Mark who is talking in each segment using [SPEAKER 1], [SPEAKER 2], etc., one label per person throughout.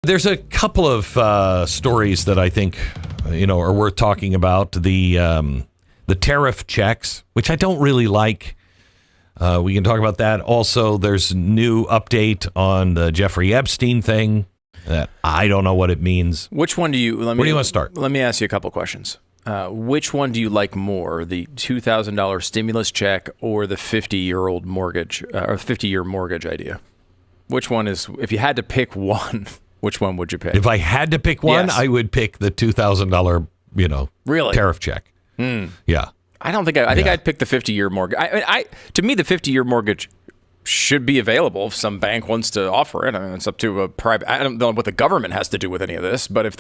[SPEAKER 1] There's a couple of stories that I think are worth talking about. The tariff checks, which I don't really like. We can talk about that. Also, there's a new update on the Jeffrey Epstein thing that I don't know what it means.
[SPEAKER 2] Which one do you?
[SPEAKER 1] Where do you want to start?
[SPEAKER 2] Let me ask you a couple questions. Which one do you like more, the $2,000 stimulus check or the 50-year-old mortgage or 50-year mortgage idea? Which one is? If you had to pick one, which one would you pick?
[SPEAKER 1] If I had to pick one,
[SPEAKER 2] Yes.
[SPEAKER 1] I would pick the $2,000,
[SPEAKER 2] really?
[SPEAKER 1] tariff check. Yeah.
[SPEAKER 2] I don't think I think I'd pick the 50-year mortgage. To me, the 50-year mortgage should be available if some bank wants to offer it. I mean, it's up to a private. I don't know what the government has to do with any of this, but if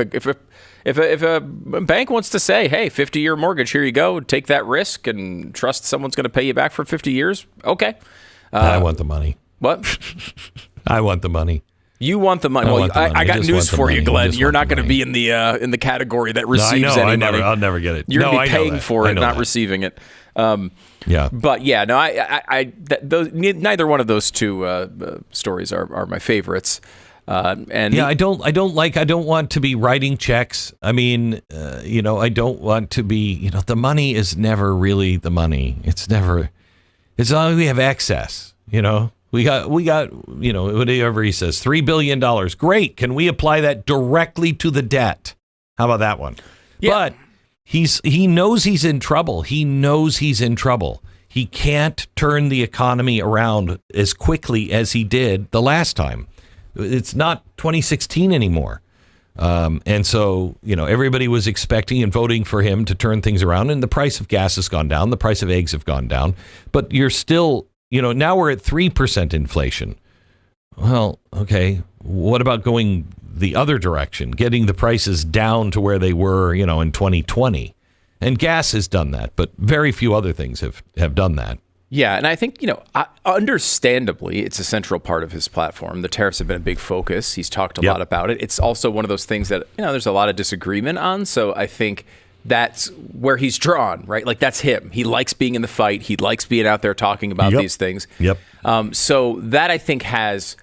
[SPEAKER 2] a bank wants to say, "Hey, 50-year mortgage, here you go, take that risk and trust someone's going to pay you back for 50 years," okay.
[SPEAKER 1] I want the money.
[SPEAKER 2] What?
[SPEAKER 1] I want the money.
[SPEAKER 2] You want the money. Well, I got news for you, Glenn. You're not going to be in the category that receives any money.
[SPEAKER 1] I'll never get it.
[SPEAKER 2] You're going to be paying for it, not receiving it.
[SPEAKER 1] Yeah.
[SPEAKER 2] But yeah, no, neither one of those two stories are my favorites. And
[SPEAKER 1] yeah, I don't want to be writing checks. I mean, I don't want to be, the money is never really the money. It's only we have excess, We got, whatever he says, $3 billion. Great. Can we apply that directly to the debt? How about that one? Yeah. But he knows he's in trouble. He knows he's in trouble. He can't turn the economy around as quickly as he did the last time. It's not 2016 anymore. And so, everybody was expecting and voting for him to turn things around. And the price of gas has gone down. The price of eggs have gone down. But you're still... now we're at 3% inflation. Well, okay. What about going the other direction, getting the prices down to where they were, in 2020? And gas has done that, but very few other things have done that.
[SPEAKER 2] Yeah, and I think, understandably, it's a central part of his platform. The tariffs have been a big focus. He's talked a lot about it. It's also one of those things that, there's a lot of disagreement on. So I think that's where he's drawn, right? Like, that's him. He likes being in the fight. He likes being out there talking about these things.
[SPEAKER 1] Yep.
[SPEAKER 2] So that, I think, has,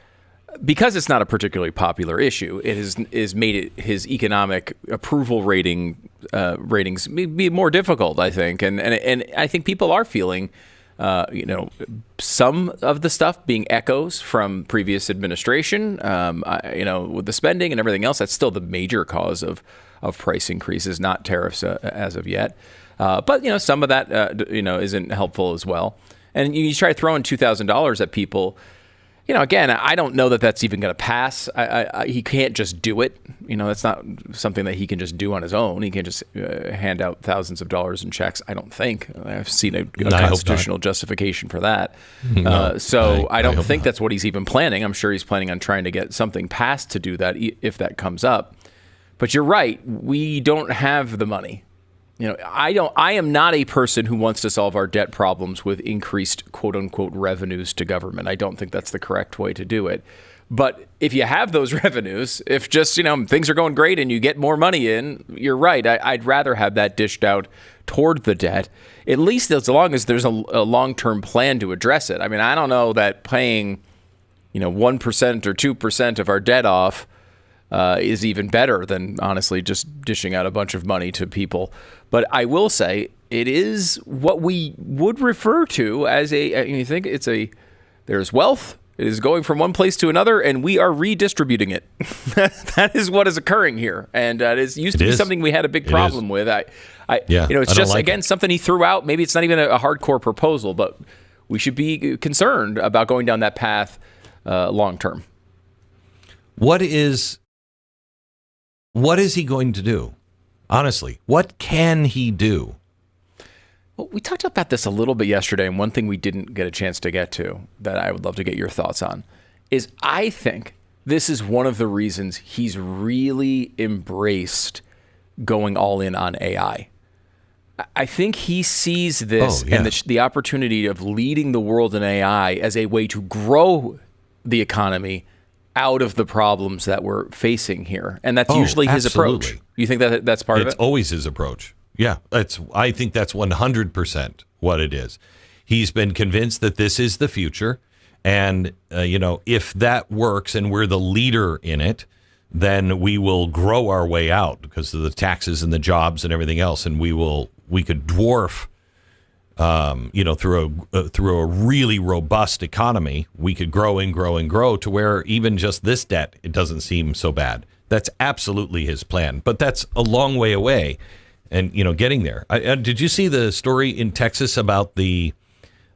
[SPEAKER 2] because it's not a particularly popular issue, it has made his economic approval ratings be more difficult, I think. And I think people are feeling, some of the stuff being echoes from previous administration, with the spending and everything else. That's still the major cause of price increases, not tariffs as of yet. But, some of that, isn't helpful as well. And you try throwing $2,000 at people, again, I don't know that that's even going to pass. He can't just do it. That's not something that he can just do on his own. He can't just hand out thousands of dollars in checks, I don't think. I've seen a constitutional justification for that. No, I don't think that's what he's even planning. I'm sure he's planning on trying to get something passed to do that if that comes up. But you're right. We don't have the money. I am not a person who wants to solve our debt problems with increased quote unquote revenues to government. I don't think that's the correct way to do it. But if you have those revenues, if just, things are going great and you get more money in, you're right. I'd rather have that dished out toward the debt, at least as long as there's a long-term plan to address it. I mean, I don't know that paying, 1% or 2% of our debt off is even better than, honestly, just dishing out a bunch of money to people. But I will say it is what we would refer to as there's wealth. It is going from one place to another, and we are redistributing it. That is what is occurring here. And it used to be something we had a big problem with. It's just, again, something he threw out. Maybe it's not even a hardcore proposal, but we should be concerned about going down that path long term.
[SPEAKER 1] What is he going to do? Honestly, what can he do?
[SPEAKER 2] Well, we talked about this a little bit yesterday, and one thing we didn't get a chance to get to that I would love to get your thoughts on is I think this is one of the reasons he's really embraced going all in on AI. I think he sees this and the opportunity of leading the world in AI as a way to grow the economy out of the problems that we're facing here. And that's usually his approach. You think that that's part of it?
[SPEAKER 1] It's always his approach. Yeah, I think that's 100% what it is. He's been convinced that this is the future. And, if that works and we're the leader in it, then we will grow our way out because of the taxes and the jobs and everything else, and we could dwarf, through a really robust economy, we could grow and grow and grow to where even just this debt, it doesn't seem so bad. That's absolutely his plan, but that's a long way away, and getting there. Did you see the story in Texas about the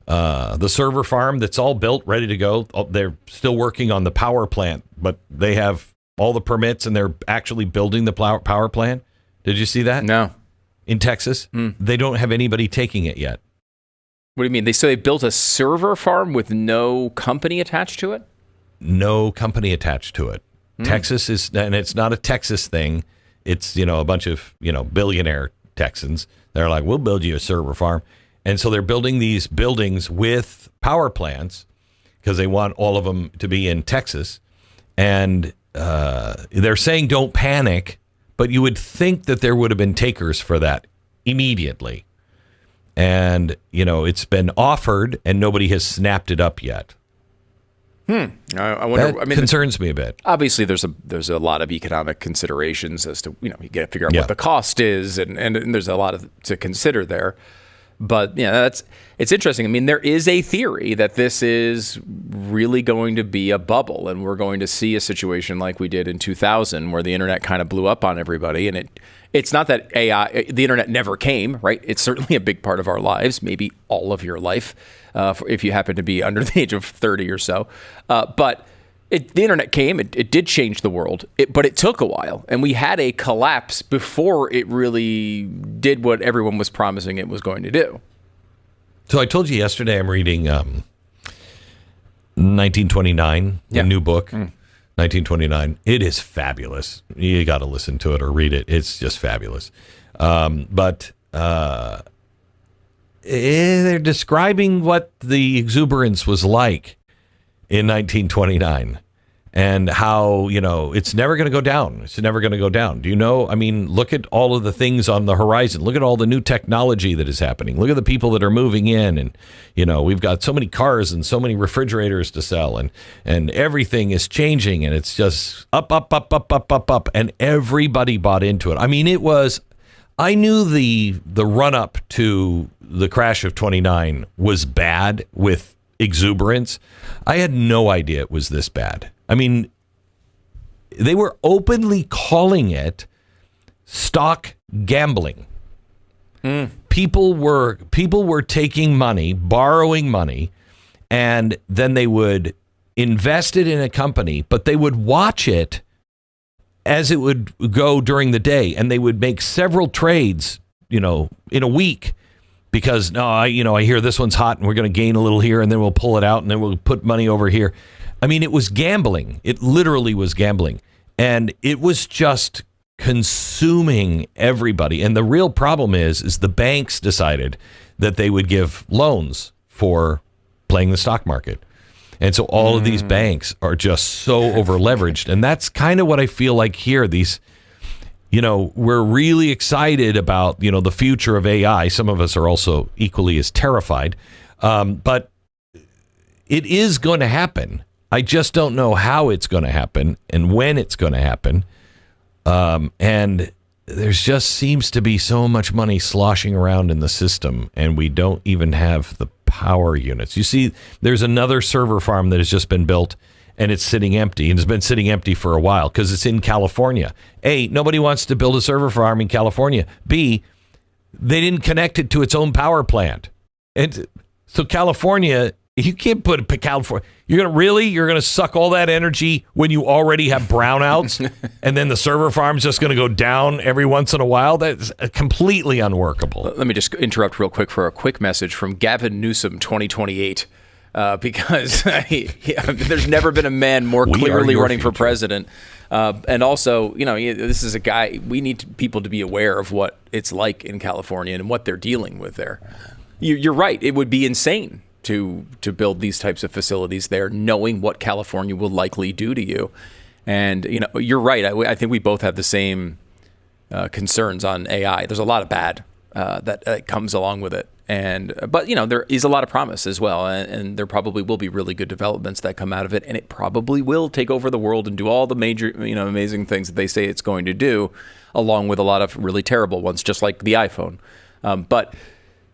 [SPEAKER 1] server farm that's all built, ready to go? They're still working on the power plant, but they have all the permits and they're actually building the power plant. Did you see that?
[SPEAKER 2] No.
[SPEAKER 1] In Texas, they don't have anybody taking it yet.
[SPEAKER 2] What do you mean? They built a server farm with no company attached to it?
[SPEAKER 1] No company attached to it. Texas is, and it's not a Texas thing. It's, a bunch of, billionaire Texans. They're like, we'll build you a server farm. And so they're building these buildings with power plants because they want all of them to be in Texas. And they're saying don't panic, but you would think that there would have been takers for that immediately. And, it's been offered and nobody has snapped it up yet.
[SPEAKER 2] I wonder.
[SPEAKER 1] That concerns me a bit.
[SPEAKER 2] Obviously, there's a lot of economic considerations as to you got to figure out what the cost is, and there's a lot to consider there. But it's interesting. I mean, there is a theory that this is really going to be a bubble, and we're going to see a situation like we did in 2000, where the internet kind of blew up on everybody. And it's not that the internet never came, right? It's certainly a big part of our lives, maybe all of your life, if you happen to be under the age of 30 or so. But the internet came, it did change the world, but it took a while. And we had a collapse before it really did what everyone was promising it was going to do.
[SPEAKER 1] So I told you yesterday I'm reading 1929, the new book, 1929. It is fabulous. You got to listen to it or read it. It's just fabulous. But they're describing what the exuberance was like in 1929 and how, it's never going to go down. It's never going to go down. Do you know? I mean, look at all of the things on the horizon. Look at all the new technology that is happening. Look at the people that are moving in. And, we've got so many cars and so many refrigerators to sell and everything is changing and it's just up, up, up, up, up, up, up. And everybody bought into it. I mean, I knew the run up to the crash of 29 was bad with exuberance. I had no idea it was this bad. I mean, they were openly calling it stock gambling. People were taking money, borrowing money, and then they would invest it in a company, but they would watch it as it would go during the day, and they would make several trades, in a week. Because I hear this one's hot and we're going to gain a little here and then we'll pull it out and then we'll put money over here. I mean, it was gambling. It literally was gambling. And it was just consuming everybody. And the real problem is the banks decided that they would give loans for playing the stock market. And so all of these banks are just so over leveraged. And that's kind of what I feel like here. These, we're really excited about, the future of AI. Some of us are also equally as terrified. But it is going to happen. I just don't know how it's going to happen and when it's going to happen. And there just seems to be so much money sloshing around in the system, and we don't even have the power units. You see, there's another server farm that has just been built, and it's sitting empty, and it's been sitting empty for a while because it's in California. A, nobody wants to build a server farm in California. B, they didn't connect it to its own power plant. And so California, you can't put California. You're going to suck all that energy when you already have brownouts, and then the server farm's just going to go down every once in a while? That's completely unworkable.
[SPEAKER 2] Let me just interrupt real quick for a quick message from Gavin Newsom 2028. Because there's never been a man more clearly running for president. And also, this is a guy, we need people to be aware of what it's like in California and what they're dealing with there. You're right. It would be insane to build these types of facilities there, knowing what California will likely do to you. And, you're right. I think we both have the same concerns on AI. There's a lot of bad that comes along with it. But there is a lot of promise as well, and there probably will be really good developments that come out of it, and it probably will take over the world and do all the major, amazing things that they say it's going to do, along with a lot of really terrible ones, just like the iPhone. But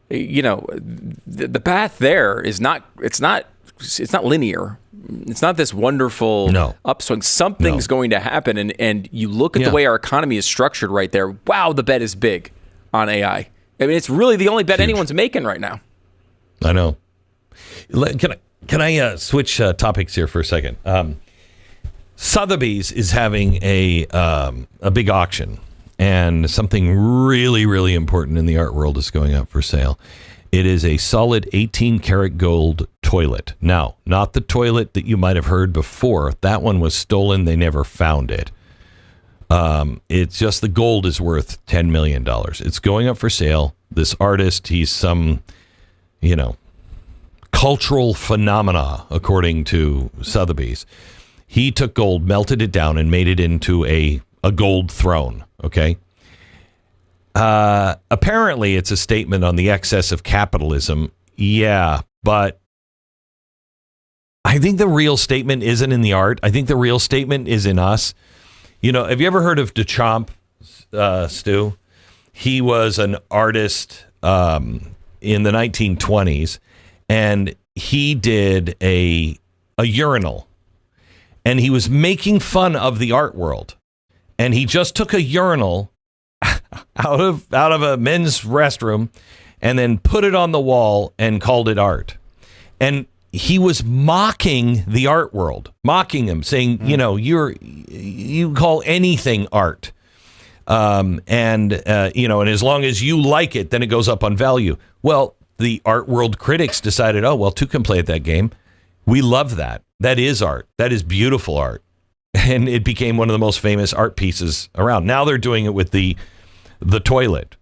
[SPEAKER 2] the path there is not. It's not linear. It's not this wonderful upswing. Something's going to happen, and you look at the way our economy is structured right there. Wow, the bet is big on AI. I mean, it's really the only bet anyone's making right now.
[SPEAKER 1] I know. Can I switch topics here for a second? Sotheby's is having a big auction, and something really, really important in the art world is going up for sale. It is a solid 18-karat gold toilet. Now, not the toilet that you might have heard before. That one was stolen. They never found it. It's just the gold is worth $10 million. It's going up for sale. This artist, he's some, cultural phenomena, according to Sotheby's. He took gold, melted it down, and made it into a gold throne. Okay. Apparently, it's a statement on the excess of capitalism. Yeah, but I think the real statement isn't in the art. I think the real statement is in us. Have you ever heard of Duchamp, Stu? He was an artist in the 1920s, and he did a urinal, and he was making fun of the art world, and he just took a urinal out of a men's restroom and then put it on the wall and called it art. And he was mocking the art world, mocking them, saying, you call anything art. And as long as you like it, then it goes up on value. Well, the art world critics decided, two can play at that game. We love that. That is art. That is beautiful art. And it became one of the most famous art pieces around. Now they're doing it with the toilet,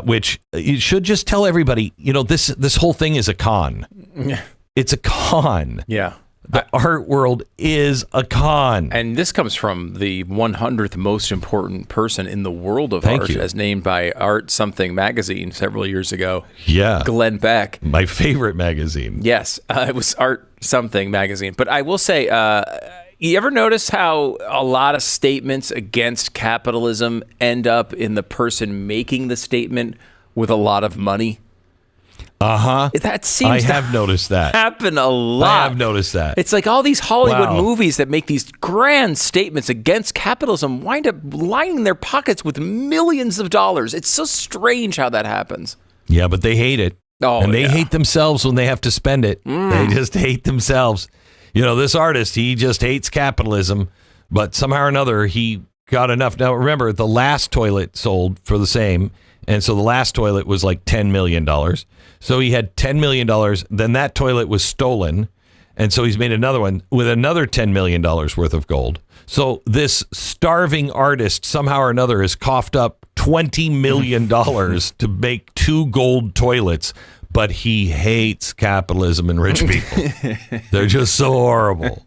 [SPEAKER 1] which you should just tell everybody, this whole thing is a con.
[SPEAKER 2] Yeah.
[SPEAKER 1] It's a con.
[SPEAKER 2] Yeah.
[SPEAKER 1] The art world is a con.
[SPEAKER 2] And this comes from the 100th most important person in the world of art, as named by Art Something magazine several years ago.
[SPEAKER 1] Yeah.
[SPEAKER 2] Glenn Beck.
[SPEAKER 1] My favorite magazine.
[SPEAKER 2] Yes. It was Art Something magazine. But I will say, you ever notice how a lot of statements against capitalism end up in the person making the statement with a lot of money?
[SPEAKER 1] Uh-huh.
[SPEAKER 2] That seems
[SPEAKER 1] I have noticed that.
[SPEAKER 2] Happen a lot.
[SPEAKER 1] I have noticed that.
[SPEAKER 2] It's like all these Hollywood movies that make these grand statements against capitalism wind up lining their pockets with millions of dollars. It's so strange how that happens.
[SPEAKER 1] Yeah, but they hate it. And they hate themselves when they have to spend it. They just hate themselves. This artist, he just hates capitalism, but somehow or another, he got enough. Now, remember, the last toilet sold for the same, and so the last toilet was like $10 million. So he had $10 million, then that toilet was stolen, and so he's made another one with another $10 million worth of gold. So this starving artist somehow or another has coughed up $20 million to make 2 gold toilets, but he hates capitalism and rich people. They're just so horrible.